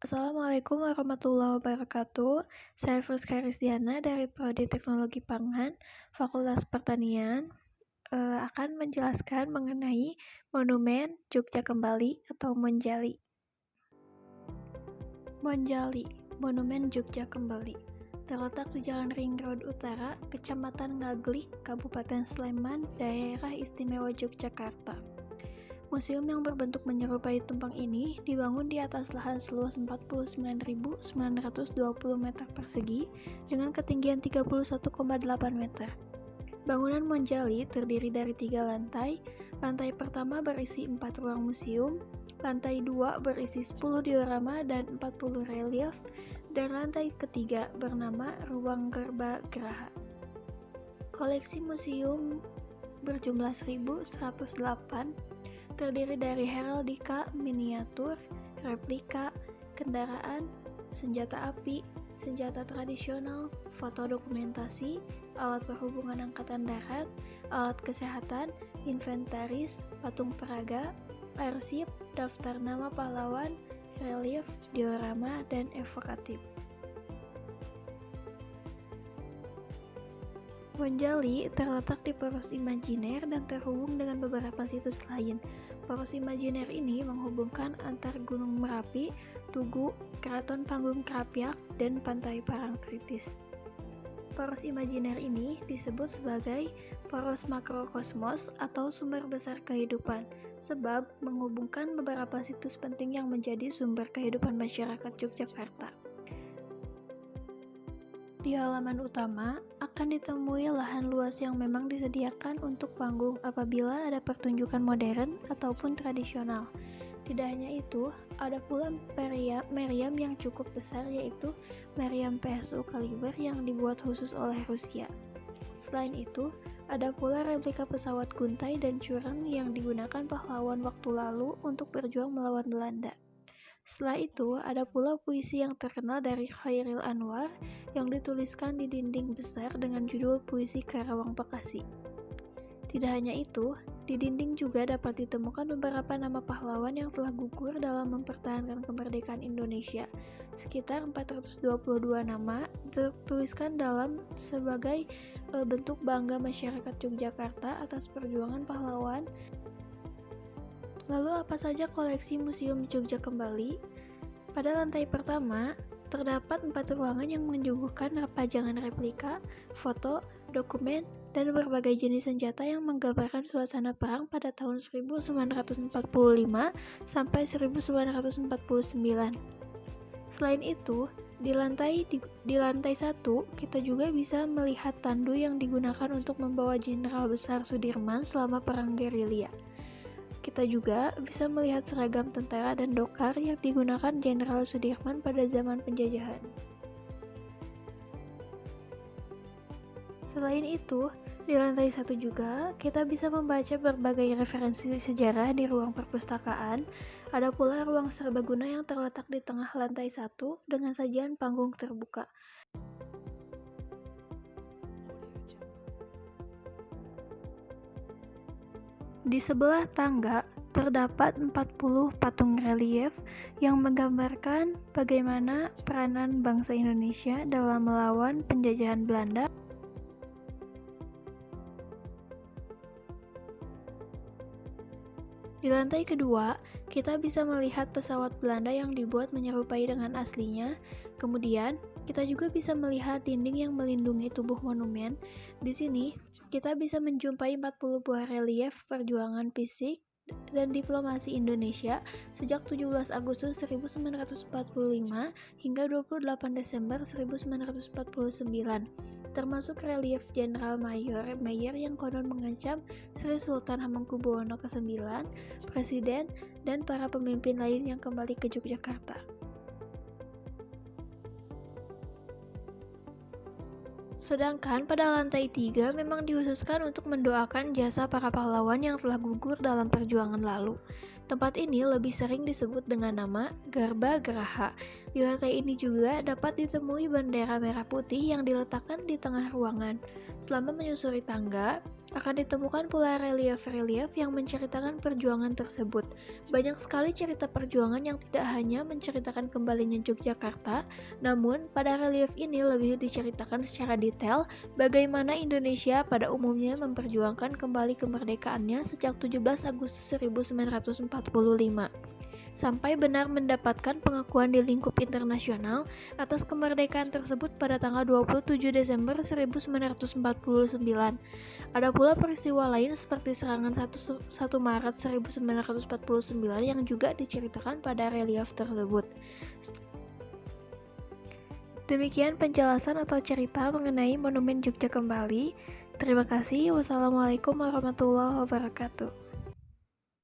Assalamualaikum warahmatullahi wabarakatuh. Saya Friska Risdiana dari Prodi Teknologi Pangan, Fakultas Pertanian, akan menjelaskan mengenai Monumen Jogja Kembali atau Monjali. Monjali, Monumen Jogja Kembali, terletak di Jalan Ring Road Utara, Kecamatan Ngaglik, Kabupaten Sleman, Daerah Istimewa Yogyakarta. Museum yang berbentuk menyerupai tumpeng ini dibangun di atas lahan seluas 49.920 meter persegi dengan ketinggian 31,8 meter. Bangunan Monjali terdiri dari 3 lantai. Lantai pertama berisi 4 ruang museum, lantai 2 berisi 10 diorama dan 40 relief, dan lantai ketiga bernama Ruang Gerba Geraha. Koleksi museum berjumlah 1.108, terdiri dari heraldika, miniatur, replika, kendaraan, senjata api, senjata tradisional, foto dokumentasi, alat perhubungan angkatan darat, alat kesehatan, inventaris, patung peraga, arsip, daftar nama pahlawan, relief, diorama, dan evokatif. Monjali terletak di Poros Imajiner dan terhubung dengan beberapa situs lain. Poros Imajiner ini menghubungkan antar Gunung Merapi, Tugu, Keraton Panggung Krapyak, dan Pantai Parangtritis. Poros Imajiner ini disebut sebagai poros makrokosmos atau sumber besar kehidupan, sebab menghubungkan beberapa situs penting yang menjadi sumber kehidupan masyarakat Yogyakarta. Di halaman utama akan ditemui lahan luas yang memang disediakan untuk panggung apabila ada pertunjukan modern ataupun tradisional. Tidak hanya itu, ada pula meriam yang cukup besar, yaitu meriam PSU kaliber yang dibuat khusus oleh Rusia. Selain itu, ada pula replika pesawat guntai dan curang yang digunakan pahlawan waktu lalu untuk berjuang melawan Belanda. Setelah itu, ada pula puisi yang terkenal dari Chairil Anwar yang dituliskan di dinding besar dengan judul Puisi Karawang Bekasi. Tidak hanya itu, di dinding juga dapat ditemukan beberapa nama pahlawan yang telah gugur dalam mempertahankan kemerdekaan Indonesia. Sekitar 422 nama tertuliskan dalam sebagai bentuk bangga masyarakat Yogyakarta atas perjuangan pahlawan. Lalu apa saja koleksi Museum Jogja Kembali? Pada lantai pertama, terdapat 4 ruangan yang menyuguhkan pajangan replika, foto, dokumen, dan berbagai jenis senjata yang menggambarkan suasana perang pada tahun 1945 sampai 1949. Selain itu, di lantai 1 kita juga bisa melihat tandu yang digunakan untuk membawa Jenderal Besar Sudirman selama perang gerilya. Kita juga bisa melihat seragam tentara dan dokar yang digunakan Jenderal Sudirman pada zaman penjajahan. Selain itu, di lantai 1 juga kita bisa membaca berbagai referensi sejarah di ruang perpustakaan. Ada pula ruang serbaguna yang terletak di tengah lantai 1 dengan sajian panggung terbuka. Di sebelah tangga terdapat 40 patung relief yang menggambarkan bagaimana peranan bangsa Indonesia dalam melawan penjajahan Belanda. Di lantai kedua, kita bisa melihat pesawat Belanda yang dibuat menyerupai dengan aslinya. Kemudian, kita juga bisa melihat dinding yang melindungi tubuh monumen. Di sini, kita bisa menjumpai 40 buah relief perjuangan fisik dan diplomasi Indonesia sejak 17 Agustus 1945 hingga 28 Desember 1949, termasuk relief Jenderal Mayor Meyer yang konon mengancam Sri Sultan Hamengkubuwono ke-9, Presiden, dan para pemimpin lain yang kembali ke Yogyakarta. Sedangkan pada lantai 3 memang dikhususkan untuk mendoakan jasa para pahlawan yang telah gugur dalam perjuangan lalu. Tempat ini lebih sering disebut dengan nama Garbha Graha. Di lantai ini juga dapat ditemui bendera merah putih yang diletakkan di tengah ruangan. Selama menyusuri tangga, akan ditemukan pula relief-relief yang menceritakan perjuangan tersebut. Banyak sekali cerita perjuangan yang tidak hanya menceritakan kembalinya Yogyakarta, namun pada relief ini lebih diceritakan secara detail bagaimana Indonesia pada umumnya memperjuangkan kembali kemerdekaannya sejak 17 Agustus 1945 sampai benar mendapatkan pengakuan di lingkup internasional atas kemerdekaan tersebut pada tanggal 27 Desember 1949. Ada pula peristiwa lain seperti serangan 1 Maret 1949 yang juga diceritakan pada relief tersebut. Demikian penjelasan atau cerita mengenai Monumen Jogja Kembali. Terima kasih. Wassalamualaikum warahmatullahi wabarakatuh.